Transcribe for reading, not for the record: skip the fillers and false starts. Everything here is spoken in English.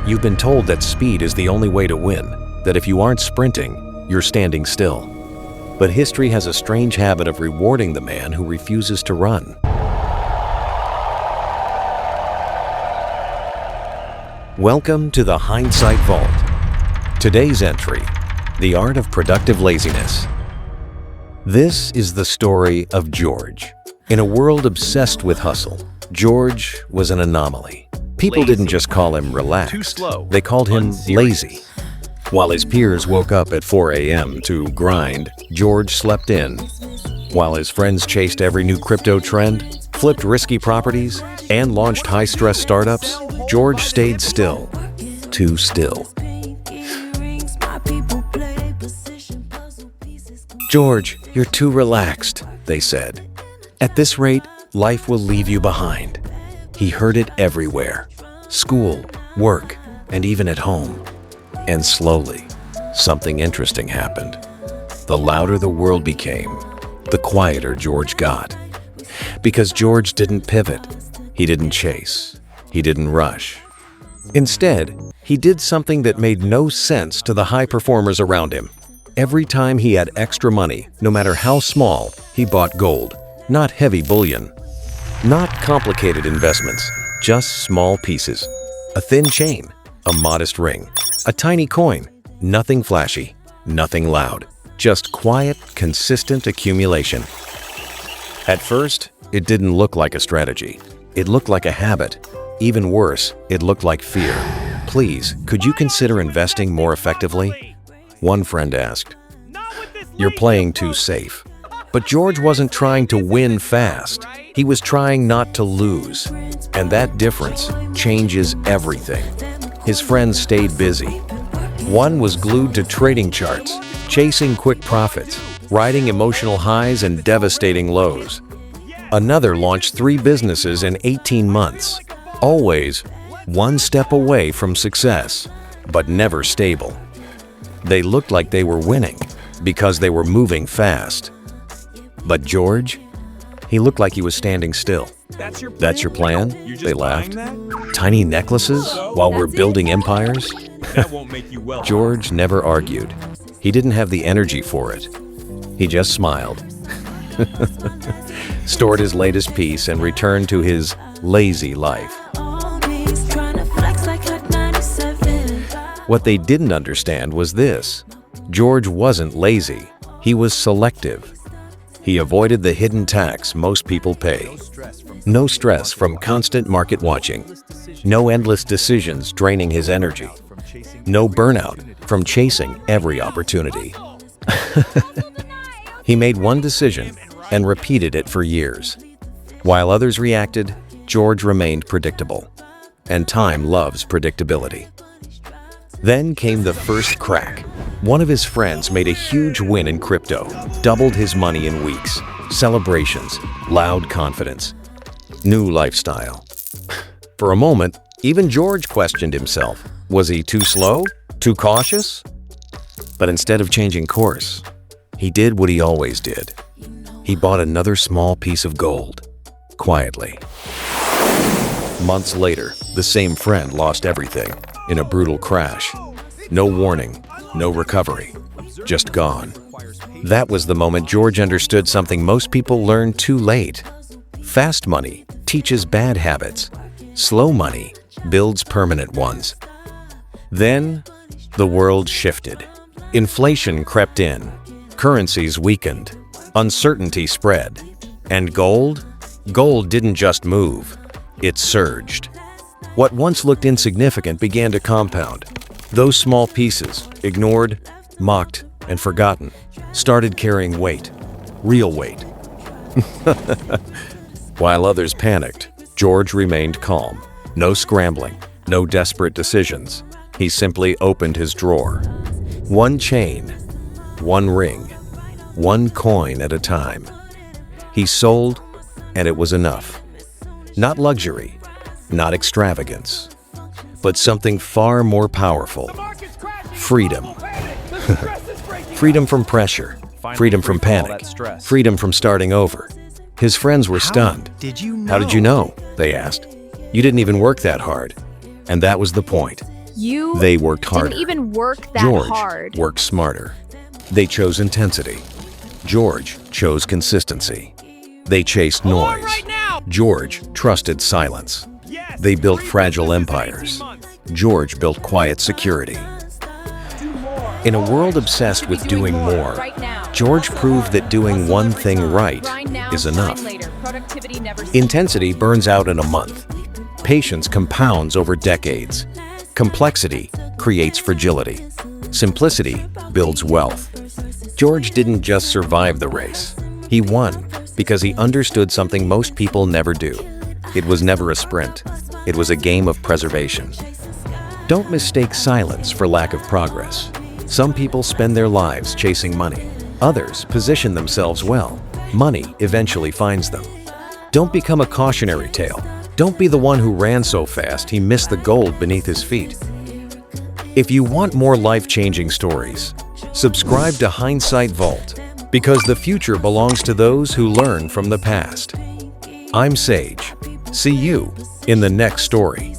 You've been told that speed is the only way to win, that if you aren't sprinting, you're standing still. But history has a strange habit of rewarding the man who refuses to run. Welcome to the Hindsight Vault. Today's entry, The Art of Productive Laziness. This is the story of George. In a world obsessed with hustle, George was an anomaly. People didn't just call him relaxed, they called him lazy. While his peers woke up at 4 a.m. to grind, George slept in. While his friends chased every new crypto trend, flipped risky properties, and launched high-stress startups, George stayed still. Too still. "George, you're too relaxed," they said. "At this rate, life will leave you behind." He heard it everywhere. School, work, and even at home. And slowly, something interesting happened. The louder the world became, the quieter George got. Because George didn't pivot. He didn't chase. He didn't rush. Instead, he did something that made no sense to the high performers around him. Every time he had extra money, no matter how small, he bought gold. Not heavy bullion. Not complicated investments, just small pieces. A thin chain, a modest ring, a tiny coin. Nothing flashy, nothing loud. Just quiet, consistent accumulation. At first, it didn't look like a strategy. It looked like a habit. Even worse, it looked like fear. "Please, could you consider investing more effectively?" One friend asked. "You're playing too safe." But George wasn't trying to win fast. He was trying not to lose. And that difference changes everything. His friends stayed busy. One was glued to trading charts, chasing quick profits, riding emotional highs and devastating lows. Another launched 3 businesses in 18 months, always one step away from success, but never stable. They looked like they were winning because they were moving fast. But George, he looked like he was standing still. "That's your plan?" They laughed. "Tiny necklaces while we're building empires?" George never argued. He didn't have the energy for it. He just smiled, stored his latest piece, and returned to his lazy life. What they didn't understand was this. George wasn't lazy. He was selective. He avoided the hidden tax most people pay. No stress from constant market watching. No endless decisions draining his energy. No burnout from chasing every opportunity. He made one decision and repeated it for years. While others reacted, George remained predictable. And time loves predictability. Then came the first crack. One of his friends made a huge win in crypto, doubled his money in weeks. Celebrations, loud confidence, new lifestyle. For a moment, even George questioned himself. Was he too slow? Too cautious? But instead of changing course, he did what he always did. He bought another small piece of gold, quietly. Months later, the same friend lost everything in a brutal crash. No warning, no recovery, just gone. That was the moment George understood something most people learn too late. Fast money teaches bad habits. Slow money builds permanent ones. Then, the world shifted. Inflation crept in. Currencies weakened. Uncertainty spread. And gold? Gold didn't just move. It surged. What once looked insignificant began to compound. Those small pieces, ignored, mocked, and forgotten, started carrying weight. Real weight. While others panicked, George remained calm. No scrambling, no desperate decisions. He simply opened his drawer. One chain, one ring, one coin at a time. He sold, and it was enough. Not luxury, not extravagance, but something far more powerful. Freedom. Freedom from pressure, freedom from panic, freedom from starting over. His friends were stunned. How did you know? "How did you know?" they asked. "You didn't even work that hard." And that was the point. You They worked harder. didn't even work that George hard. worked smarter. They chose intensity. George chose consistency. They chased noise. George trusted silence. They built fragile empires. George built quiet security. In a world obsessed with doing more, George proved that doing one thing right is enough. Intensity burns out in a month. Patience compounds over decades. Complexity creates fragility. Simplicity builds wealth. George didn't just survive the race. He won because he understood something most people never do. It was never a sprint. It was a game of preservation. Don't mistake silence for lack of progress. Some people spend their lives chasing money. Others position themselves well. Money eventually finds them. Don't become a cautionary tale. Don't be the one who ran so fast he missed the gold beneath his feet. If you want more life-changing stories, subscribe to Hindsight Vault, because the future belongs to those who learn from the past. I'm Sage. See you in the next story.